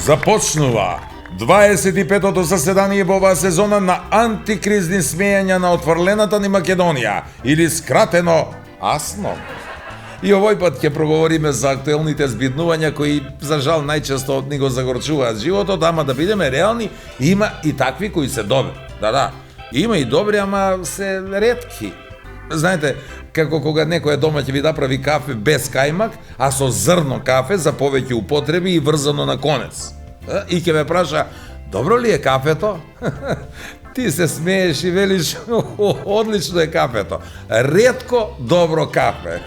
Започнува 25-тото заседание во оваа сезона на антикризни смејања на отфрлената ни Македонија, или скратено АСНО. И овој пат ќе проговориме за актуелните збиднувања кои за жал најчесто ни го загорчуваат животот, ама да бидеме реални, има и такви кои се добри. Да, има и добри, ама се ретки. Знаете, како кога некоја дома ќе ви направи кафе без кајмак, а со зрно кафе за повеќе употреби и врзано на конец. И ќе ме праша, добро ли е кафето? Ти се смееш и велиш, одлично е кафето. Ретко добро кафе.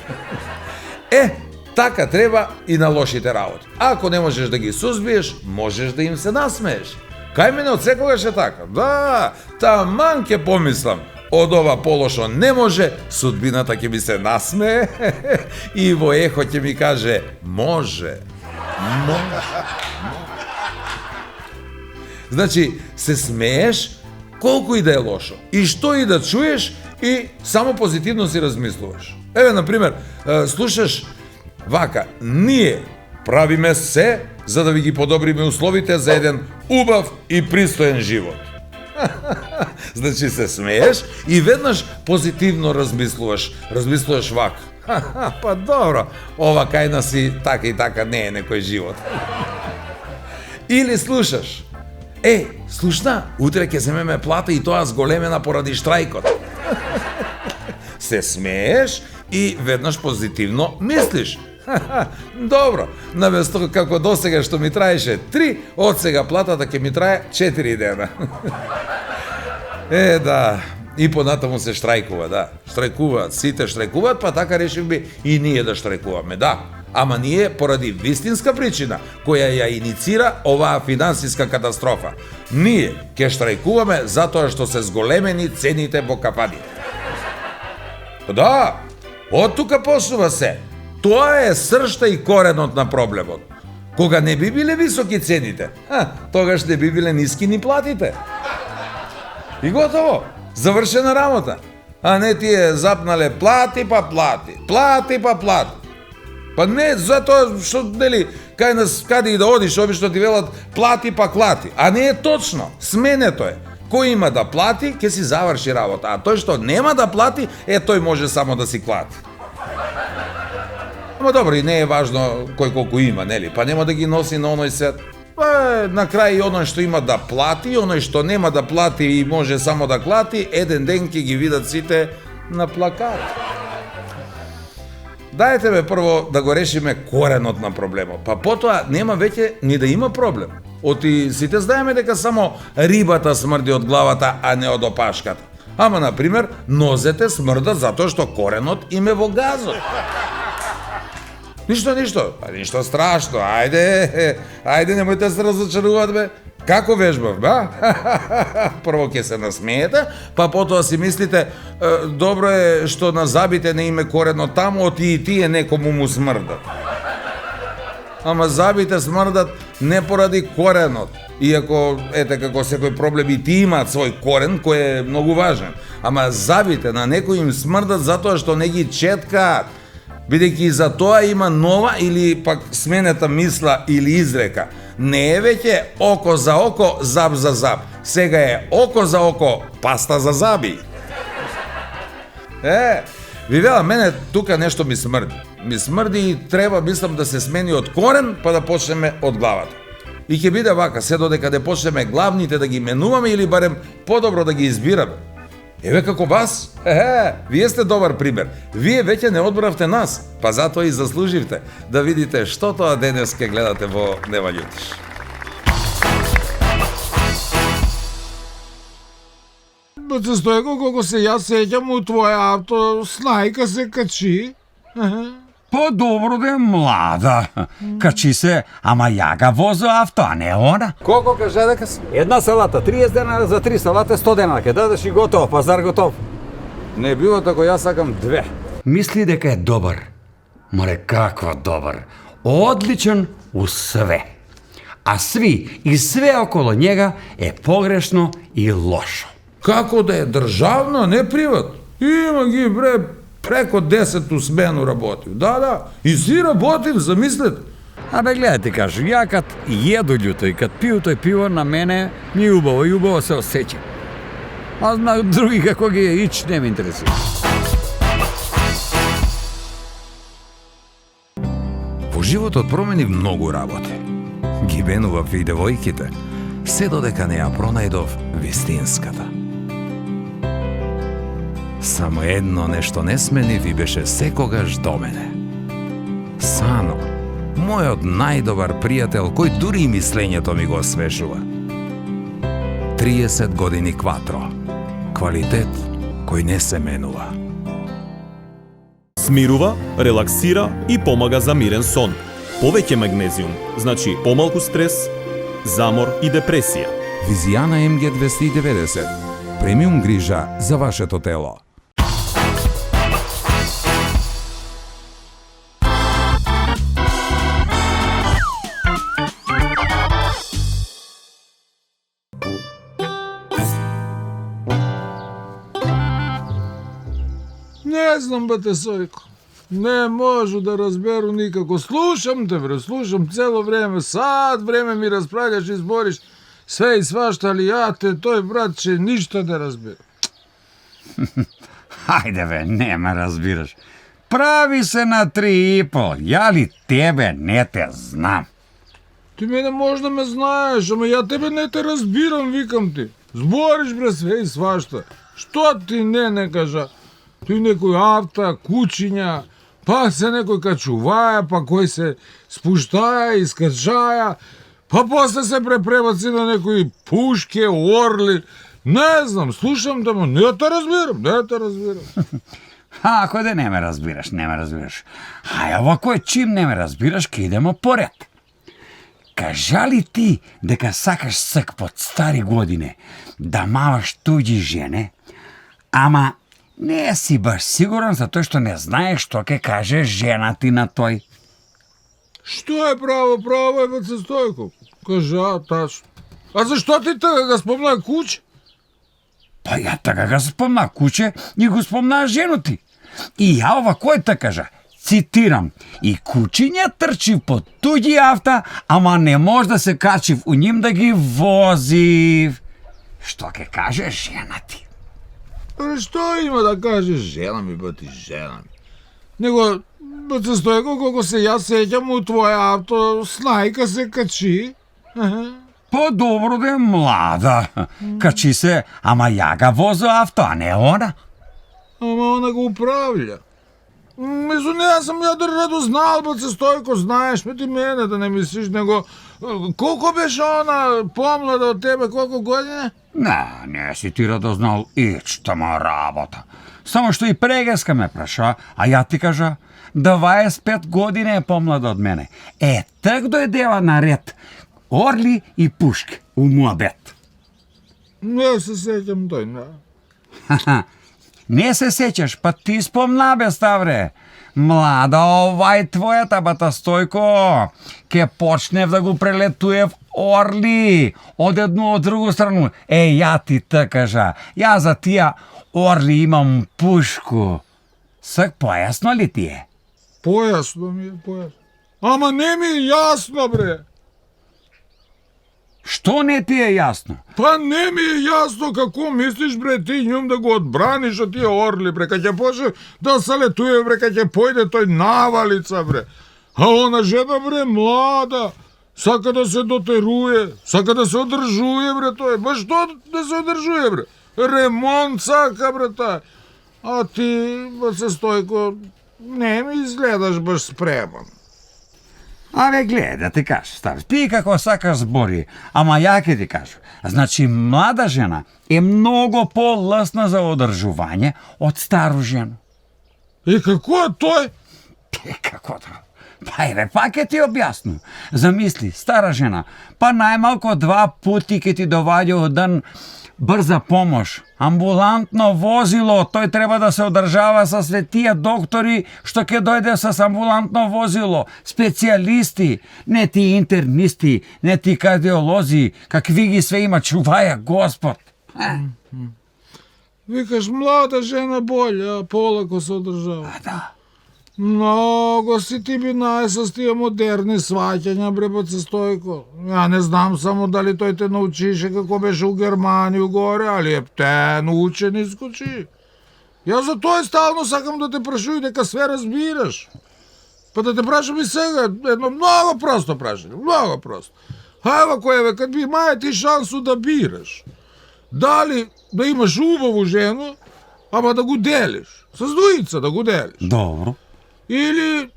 Така треба и на лошите работи. Ако не можеш да ги сузбиеш, можеш да им се насмееш. Кај мене од секогаш е така. Да, таман ќе помислам. Од ова полошо не може, судбината ќе ми се насмее и во ехо ќе ми каже може. Значи, се смееш колку и да е лошо, и што и да чуеш, и само позитивно си размислуваш. Еве, например, слушаш вака, ние правиме се за да ви ги подобриме условите за еден убав и пристоен живот. Значи се смееш и веднаш позитивно размислуваш вака. Па добро, ова кај нас и така не е некој живот. Или слушаш, слушна, утре ќе земеме плата и тоа зголемена поради штрајкот. Се смееш и веднаш позитивно мислиш. Добро, наместо како досега што ми траеше 3, од сега платата ќе ми трае 4 дена. Да, и понатаму се штрајкува, да. Штрајкуваат, сите штрајкуваат, па така решивме и ние да штрајкуваме, да. Ама ние поради вистинска причина, која ја иницира оваа финансиска катастрофа. Ние ќе штрајкуваме затоа што се зголемени цените во кафаните. Да, од тука почнува се. Тоа е сршта и коренот на проблемот. Кога не би биле високи цените, тогаш не би биле ниски ни платите. И готово, завршена работа. А не тие запнале плати па плати. Па не затоа што, нели, кај нас каде и да одиш, обично ти велат плати па клати. А не е точно, сменето е. Кој има да плати, ќе си заврши работа, а тој што нема да плати, тој може само да си клати. Ама добро, и не е важно кој колку има, нели? Па нема да ги носи на оној свет. На крај и оној што има да плати, и оној што нема да плати и може само да клати, еден ден ќе ги видат сите на плакат. Дајте бе прво да го решиме коренот на проблемот, па потоа нема веќе ни да има проблем. Оти сите знаеме дека само рибата смрди од главата, а не од опашката. Ама, например, нозете смрдат затоа што коренот им е во газот. Ништо страшно, ајде, немојте се разочаруват, бе. Како вежбав, ба? Прво ќе се насмеете, па потоа си мислите, добро е што на забите не име корено таму, оти и тие некому му смрдат. Ама забите смрдат не поради коренот. Иако, како секој проблем и ти имаат свој корен, кој е многу важен. Ама забите на некој им смрдат затоа што не ги четкаат. Бидејќи за тоа има нова или пак сменета мисла или изрека. Не е веќе око за око, заб за заб. Сега е око за око, паста за заби. Ви вела, мене тука нешто ми смрди. Ми смрди и треба, мислам, да се смени од корен, па да почнеме од главата. И ќе биде вака, се додека да почнеме главните да ги менуваме или барем подобро да ги избираме. Еве како вас, вие сте добар пример. Вие веќе не одбравте нас, па затоа и заслуживте да видите што тоа денес ке гледате во Нема љутиш. Бате Стојко, колко се јас сеќам, у твоја авто снајка се качи. По-добро да е млада. Качи се, ама ја га возо авто, а не она. Колко кажа дека си? Една салата, 30 денара за 3 салата, 100 денара. Ке дадеш и готово, пазар готов. Не било тако, јас сакам 2. Мисли дека е добар. Море, какво добар. Одличен у све. a svi i sve okolo njega je pogrešno i lošo. Kako da je državno, a ne privatno? Ima ги, bre, preko 10 u smenu работив. Da, i svi работив, zamislite. Абе, гледайте, кажу, я kad jedu ljuto i kad piju to pivo, na mene mi je ubovo se osjećam. A na drugi kako gi je ić, ne me interesira. Во животот промени многу работи. Ги венував и девојките, се додека не ја пронајдов вистинската. Само едно нешто не сменив и беше секогаш до мене. Сано, мојот најдобар пријател, кој дури и мислењето ми го освежува. 30 години кватро. Квалитет кој не се менува. Смирува, релаксира и помага за мирен сон. Повеќе магнезиум, значи помалку стрес, замор и депресија. Визијана МГ 290. Премиум грижа за вашето тело. Не знам, бате, Сојко. Не можу да разберу никако. Слушам те, бре, слушам цело време. Сад време ми расправljаш и збориш све и свашта, али ја те, тој братче, ништо не разбира. Хајде бе, не ме разбираш. Прави се на 3,5. Ја ли тебе не те знам? Ти мене можда ме знаеш, ама ја тебе не те разбирам, викам ти. Збориш, бре, све и свашта. Што ти не кажа? Ти некој авта, кучиња, па се некој качуваја, па кој се спуштаја, искачаја, па после се препребаци на некои пушке, орли. Не знам, слушам те, не те разбирам. Ако да не ме разбираш, не ме разбираш. Ај, овако е, чим не ме разбираш, ке идемо поред. Кажа ли ти дека сакаш сак под стари године да маваш туѓи жене, ама не си баш сигурен затоа што не знаеш што ќе каже жена ти на тој? Што е право е, баце Стојко? Кажа, тачно. А зашто ти така го спомна куќе? Па ја така го спомна куче и го спомна жену ти. И ја овако е та кажа, цитирам, и кучиња трчи по туѓи авта, ама не може да се качив у ним да ги возив. Што ќе каже жена ти? Што има да каже жена ми, бати, жена ми? Него, бате Стојко, колко се јас сеќам, у твоја авто снајка се качи. По-добро да е млада. Качи се, ама ја га возо авто, а не она. Ама она го управља. Мислу, не сам ја да знал, бате Стојко, знаеш, ме ти мене да не мислиш, него колко беше она помлада од тебе, колко години? Не си ти радознал ичтама работа. Само што и прегеска ме праша, а ја ти кажа, 25 години е помлада од мене. Так дојдева на ред орли и пушки у муабет. Не се сеќам тој, не. Не се сеќаш, па ти спомна бе, Ставре. Млада, овај твојата, бата Стојко, ке почнев да го прелетуев орли од едно од другу страну. Ја ти та кажа, ја за тија орли имам пушку. Сак појасно ли ти е? Појасно ми е, појасно. Ама не ми е јасно, бре. Што не ти е јасно? Па не ми е јасно како мислиш, бре, ти њум да го одбраниш од тие орли, бре, кај ќе почне да се летуе, бре, кај ќе појде тој навалица, бре. А она жена, бре, млада, сака да се дотеруе, сака да се одржуе, бре, тој. Ба што да се одржуе, бре? Ремонт сака, бре, тој. А ти, баце Стојко, не ми изгледаш баш спреман. Абе, гледа, да ти кажа, Стар, ти како сакаш збори, ама ја ќе ти кажу. Значи, млада жена е многу по-лесна за одржување од стару жена. И како е тој? Како да? Ајде, па ке ти објаснам. Замисли, стара жена, па најмалко 2 пути ке ти доваѓа од ден брза помош. Амбулантно возило, тој треба да се одржава со све тие доктори што ќе дојде со амбулантно возило, специјалисти, не ти интернисти, не ти кардиолози, какви ги све има, чуваја Господ. Викаш, млада жена болја, а полако се одржава. Да. Много си ти би најса с тие модерни сваќања, бре, баце Стојко. Ја не знам само дали тој те научише како беше у Германија горе, али ептен учен искочи. Јас за тоа стално сакам да те прашувам дека све разбираш. Па да те прашам и сега, едно много просто прашање, много просто. Хајва којеве, кад би имаја ти шансу да бираш, дали да имаш убаву жену, ама да го делиш, с двојица да го делиш. Добро. Или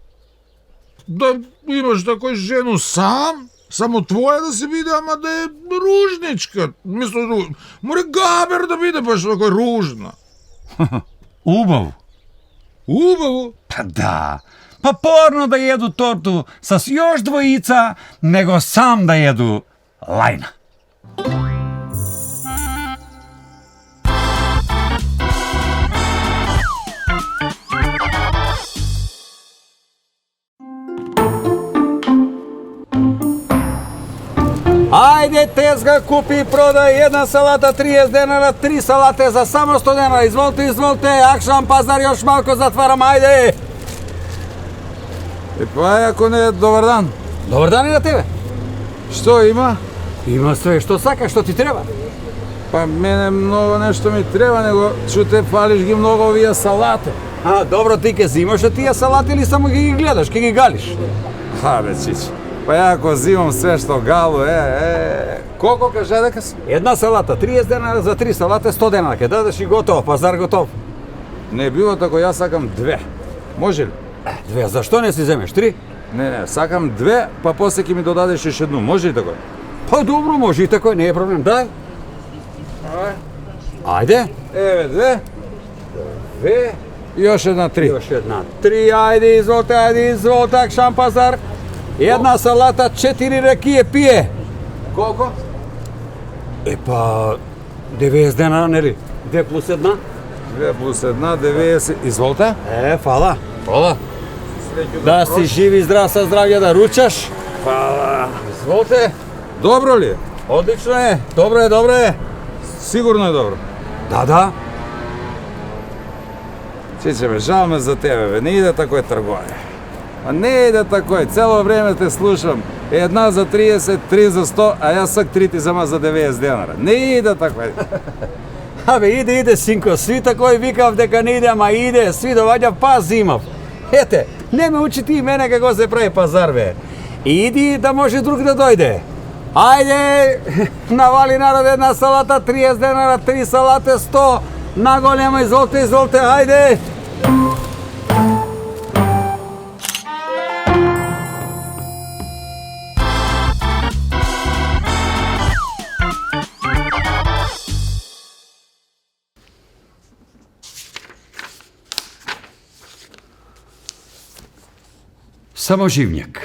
да имаш такој жену сам, само твоја да се биде, ама да е ружничка. Мисло, море габер да биде баш такој ружна. Убаво. Убаво. Па да. Па порно да једу торту с још двојица, него сам да једу лајна. Ајде, тезга, купи и продај, една салата 30 денара, 3 салате за само 100 денара. Изволте, изволте, Акшам пазар још малко затварам, ајде. Па ако не, добар дан. Добар дан и на тебе. Што има? Има све што сакаш, што ти треба. Па мене многу нешто ми треба, него чуте фалиш ги многу овие салати. А, добро, ти ке зимаш тие салати или само ги гледаш, ке ги галиш? Бе, чичи. Па ја ако зимам све што галу, колко кажа дека си? Една салата 30 денара, за 3 салате 100 денара. Ке дадеш и готово, пазар готов. Не било тако, јас сакам 2. Може ли? 2, зашто не си земеш 3? Не, сакам 2, па после ќе ми додадеш уште едну. Може ли тако? Па добро, може и такој, не е проблем. Дај. Ајде. Еве 2. И још една 3. Још една 3, ајде, изволте, Акшам пазар. Една салата, 4 ракије пие. Колко? Па, 90 денара, нели? 2 плюс 1? 2 плюс 1, 90. Изволте. Фала. Фала. Да си жив и здрав, са здравје да ручаш. Фала. Изволте. Добро ли е? Одлично е. Добро е, добро е. Сигурно е добро. Да. Чиче, бе, жал ме за тебе, бе. Не иде такој трговање. А не иде такој, цело време те слушам. Една за 30, 3 за 100, а јас сак 3 ти зама за 90 денара. Не иде такој. Абе, иде, синко, сви такој викав дека не иде, ама иде, сви доваѓа, па зимав. Ете, не ме учи ти и мене како се прави пазар, бе. Иди да може друг да дојде. Ајде, навали народ една салата, 30 денара, 3 салате, 100, наголема, изволте, ајде. Саможивњак.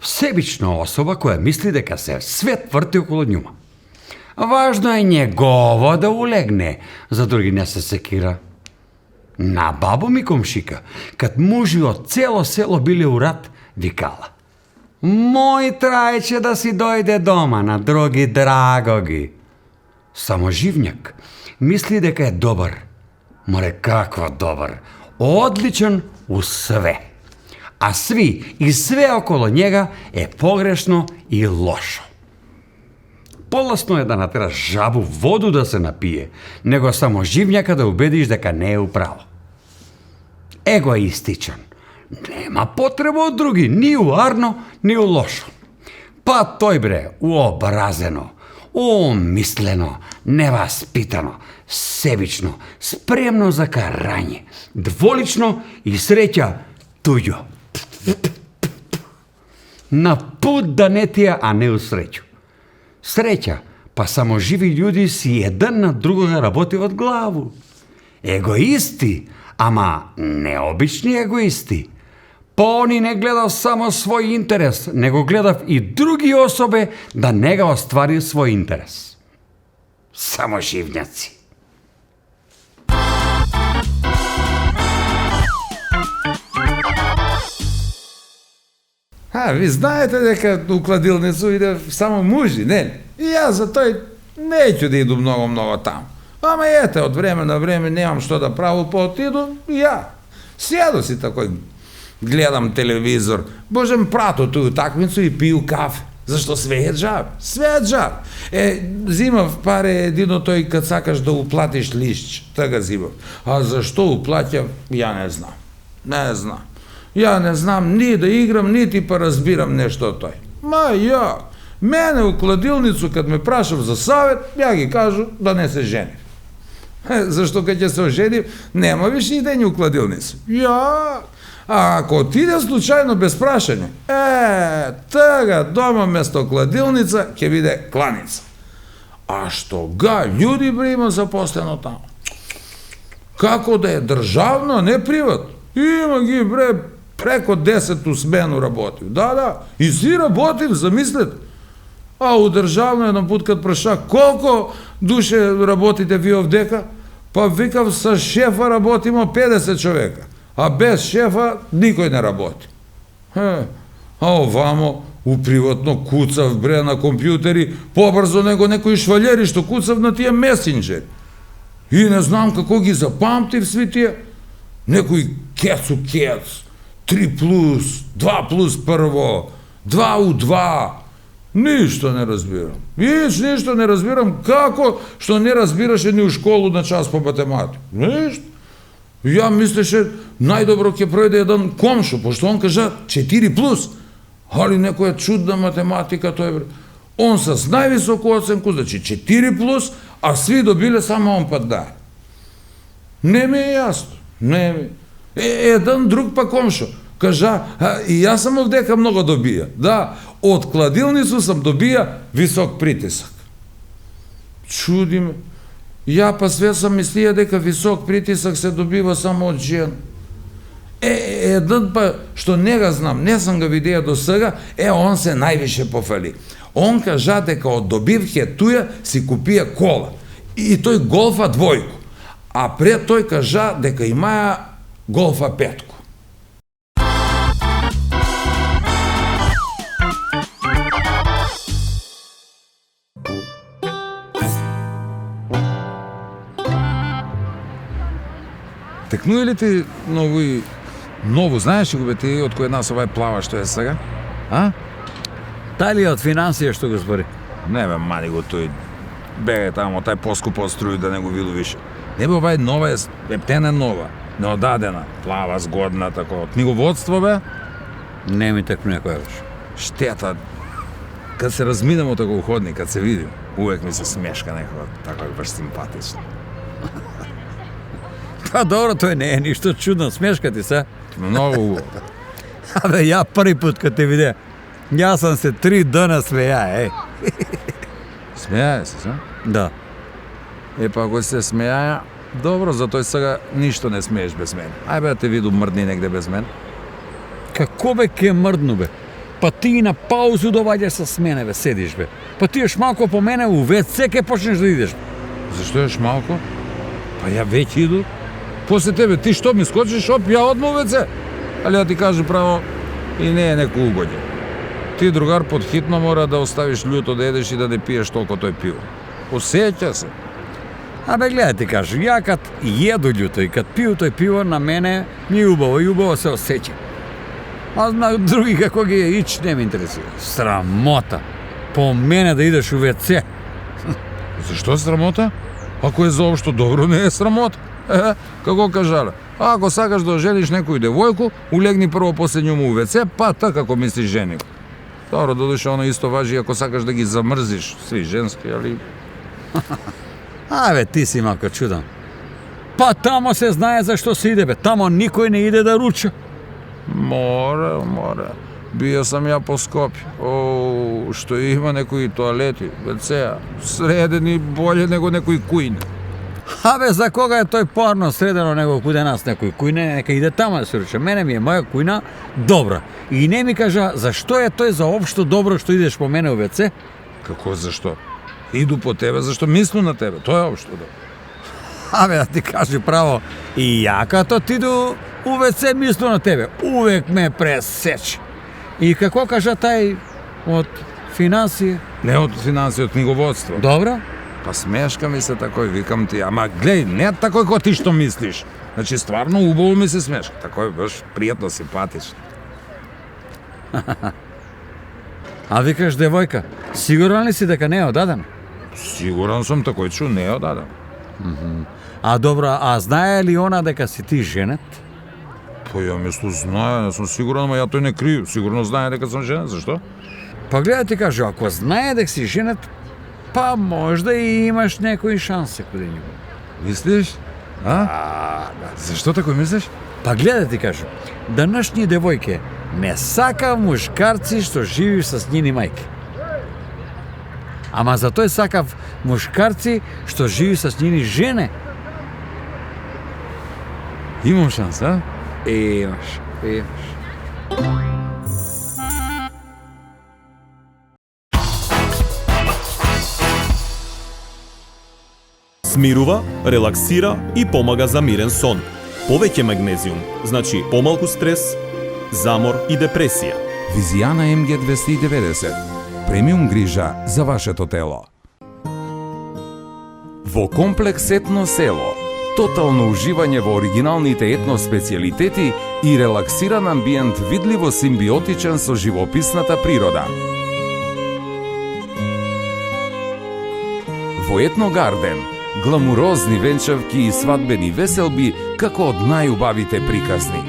Себична особа која мисли дека се свет врти околу њума. Важно е негово да улегне, за други не се секира. На бабо ми комшика, кад мужи од цело село биле у рат, викала: "Мој трајче да си дојде дома, на други драго ги." Саможивњак мисли дека е добар. Море, какво добар? Одличен у све. А сви и све около njega е погрешно и лошо. Полесно е да натераш жабу воду да се напие, него саможивњака да убедиш дека не е управо. Егоистичен. Нема потреба од други, ни у арно, ни у лошо. Па тој бре, уобразено, умислено, неваспитано, себично, спремно за карање, дволично и среќа туѓо. На пут да не тија, а не у среќу. Среќа, па само живи људи си еден на другога работи од главу. Егоисти, ама необични егоисти. Па они не гледав само свој интерес, него гледав и други особе да не го оствари свој интерес. Само живњаци. Ви знаете дека у кладилницу иде само мужи, не? И јас за тој неќу да иду многу таму. Ама ете, од време на време немам што да правам, па отиду и ја. Сједу си такој, гледам телевизор, божем прато ту утакмицу и пију кафе. Зашто све е джаб, све е джаб. Зимав паре едино тој кад сакаш да уплатиш лишч, така зимав. А зашто уплаќав, ја не знам. Не знам. Ја не знам ни да играм, нити па разбирам нешто од тој. Ма ја, мене у кладилницу кад ме прашав за савет, ја ги кажу да не се женив. Зашто кад ќе се оженив, нема више идење у кладилницу. Ја, а ако отиде случајно без прашање, тага дома место кладилница ќе биде кланица. А што га, људи бре има запослено таму. Како да е државно, а не приватно. Има ги бре преко 10 смену работив. Да, и си работив, замислете. А у државно еден пут кад праша колко душе работите ви овдека, па викав со шефа работимо 50 човека, а без шефа никој не работи. А овамо у приватно куцав бре на компјутери побрзо него некои швалери што куцав на тие месенџери. И не знам како ги запамтив сви тие. Некој кецу кец, 3+, 2+1, 2 Ништо не разбирам. Ништо не разбирам, како што не разбираше ни у школу на час по математика. Ништо. Ја мислеше најдобро ќе пројде еден комшо, пошто он кажа 4+, али некоја чудна математика тој бре. Он с највисоку оценку, значи 4+, а сви добиле само он пат да. Не ми е јасно. Не ми. Еден друг па комшо кажа, и јас сам овдека многу добија. Да, од кладилницу сам добија висок притисак. Чуди ме. Ја па све сам мислија дека висок притисак се добива само од жена. Еден па што не го знам, не сам го видеа до сега, он се највише пофали. Он кажа дека од добивке туја си купија кола. И тој Голфа двојку. А пред тој кажа дека имаја Голфа петку. Текнуе ли ти ново, знаеш ли го бе ти од кој нас овај плава што е сега? А? Дали од финансија што го збори? Не бе, мани го тој. Бегај тамо, тај поскупо струј да не го виду више. Не бе, овај нова е ептена нова, неодадена, плава, згодна, тако. Книговодство бе? Не ми текнуе која беше. Штета. Кад се разминемо тако у ходник, кад се видим, увек ми се смешка некоја, така баш симпатично. Па добро, тој не е ништо чудно, смешка ти се. Многу убаво. Абе, ја први пат кад те виде, јас сам се 3 дена смеја, Смејаја се, са? Да. Па ако се смејаја, добро, за тој сега ништо не смееш без мене. Ај бе, да те виду мрдни негде без мене. Како бе ке мрдну бе? Па ти на паузу доваѓаш с мене бе, седиш бе. Па ти еш малко по мене у ВЦ ке почнеш да идеш. Зашто еш малко? Па ја веќе иду. После тебе, ти што ми скочиш, ја одма у ВЦ. Али ја ти кажу право, и не е неко угодје. Ти, другар, подхитно мора да оставиш љуто да едеш и да не пиеш толку тој пиво. Осеќа се. Абе, гледај ти кажу, ја кад једу љуто и кад пију тој пиво, на мене ми е убаво и убаво се осеќа. А на други како ги е ич не ме интересира. Срамота. По мене да идеш у ВЦ. Зашто срамота? Ако е заопшто добро, не е срамота. Како кажале, ако сакаш да ожениш некој девојку, улегни прво после њому у ВЦ, па така ако мислиш жени. Добро, додуше, оно исто важи ако сакаш да ги замрзиш, сви женски, али... Абе, ти си малко чудан. Па тамо се знае зашто се иде бе, тамо никој не иде да руча. Море. Био сам ја по Скопје. Што има некои тоалети, ВЦ-а, средени боле него некои кујни. Абе, за кога е тој порно средено него куде нас некој кујне, нека иде тама да се рече. Мене ми е моја кујна добра. И не ми кажа зашто е тој за општо добро што идеш по мене у ВЦ? Како зашто? Иду по тебе, зашто мислу на тебе. Тоа е општо да. Абе, да ти кажи право, и ја като ти иду у ВЦ мислу на тебе. Увек ме пресече. И како кажа тај од финансија? Не од финансија, од книговодство. Добро? Па смешка ми се такој, викам ти, ама глеј, не такој кој ти што мислиш. Значи, стварно убаво ми се смешка. Такој баш пријатно, симпатично. А викаш девојка, сигурен ли си дека не е одаден? Сигурен сум такој чу, не е одаден. А добро, а знае ли она дека си ти женет? Па ја мислу знае, не сум сигурен, ама ја тој не крiju. Сигурно знае дека сум женет, зашто? Па гледа ти кажу, ако знае дека си женет, па можда и имаш некои шансе куде него. Мислиш? Зашто такој мислиш? Па гледа ти кажу, данашни девојке не сака мушкарци што живи со нини мајки. Ама за тој сакав мушкарци што живи со нини жене. Имам шанс, а? Имаш. Смирува, релаксира и помага за мирен сон. Повеќе магнезиум, значи помалку стрес, замор и депресија. Визијана МГ 290. Премиум грижа за вашето тело. Во комплекс Етно село, тотално уживање во оригиналните етно специјалитети и релаксиран амбиент видливо симбиотичен со живописната природа. Во Етно Гарден, гламурозни венчавки и свадбени веселби како од најубавите приказни.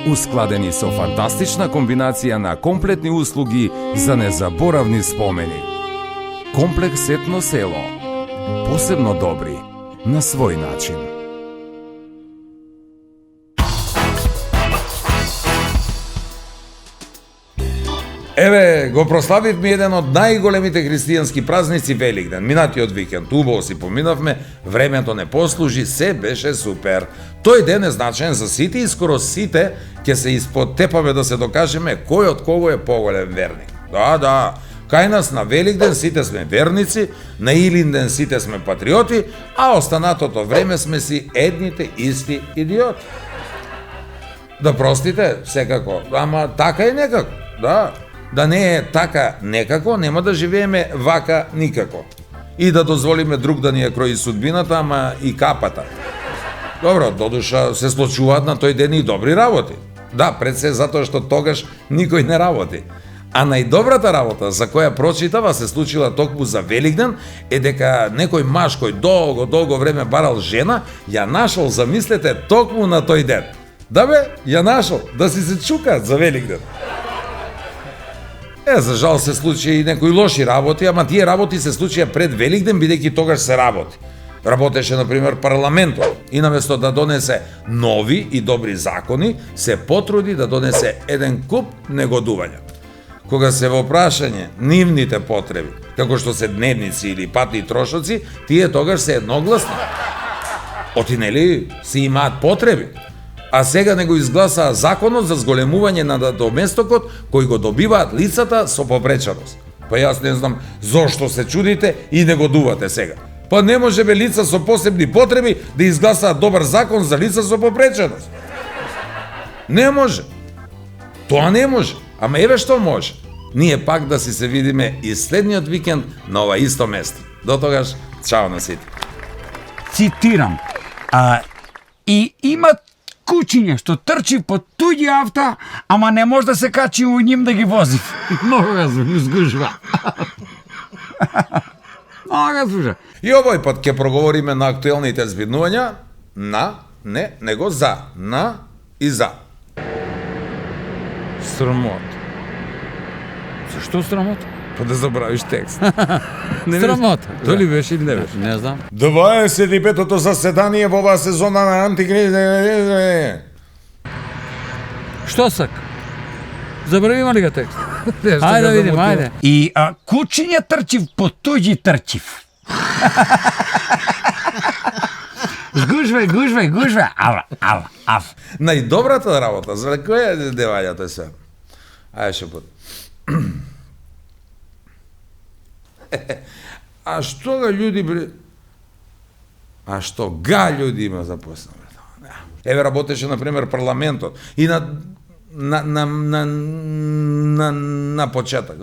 Ускладени со фантастична комбинација на комплетни услуги за незаборавни спомени. Комплекс Етно село. Посебно добри на свој начин. Еве, го прославивме еден од најголемите христијански празници Великден. Минатиот викенд, убаво си поминавме, времето не послужи, се беше супер. Тој ден е значаен за сите и скоро сите ќе се испотепаме да се докажеме кој од кого е поголем верник. Да, кај нас на Великден сите сме верници, на Илинден сите сме патриоти, а останатото време сме си едните исти идиоти. Да простите, секако, ама така е некако, да. Да не е така некако, нема да живееме вака никако. И да дозволиме друг да ни ја крои судбината, ама и капата. Добро, додуша се случуваат на тој ден и добри работи. Да, пред се затоа што тогаш никој не работи. А најдобрата работа за која прочитава се случила токму за Великден е дека некој маж кој долго време барал жена, ја нашол, замислете, токму на тој ден. Да бе, ја нашол, да си се чукаат за Великден. За жал се случи и некои лоши работи, ама тие работи се случија пред Великден, бидејќи тогаш се работи. Работеше, например, парламентот и наместо да донесе нови и добри закони, се потруди да донесе еден куп негодувања. Кога се во прашање нивните потреби, како што се дневници или патни трошоци, тие тогаш се едногласни. Оти нели си имаат потреби? А сега не го изгласаа законот за зголемување на доместокот кој го добиваат лицата со попреченост. Па јас не знам зошто се чудите и негодувате сега. Па не може бе лица со посебни потреби да изгласаат добар закон за лица со попреченост. Не може. Тоа не може. Ама еве што може. Ние пак да си се видиме и следниот викенд на ова исто место. До тогаш, чао на сите. Цитирам. И имат кучиња што трчи по туѓи авта, ама не може да се качи у ним да ги вози. Много га сгужва. Много га слуша. И овој пат ќе проговориме на актуелните збиднувања на, не, него за, на и за. Срамот. Зашто срамот? Па да забравиш текст. Срамот. Тоа ли беше или не беше? Не знам. 25-тото заседание во оваа сезона на антикриза. Што сак? Забравима ли га текст? Ајде да видим, ајде. И кучиња трчив по туѓи трчив. Гужве, ав. Најдобрата работа, за која е девањето е се? Ајде ше пут. А што га људи бре? А што га људи има запослено? Еве работеше на пример парламентот и на почеток.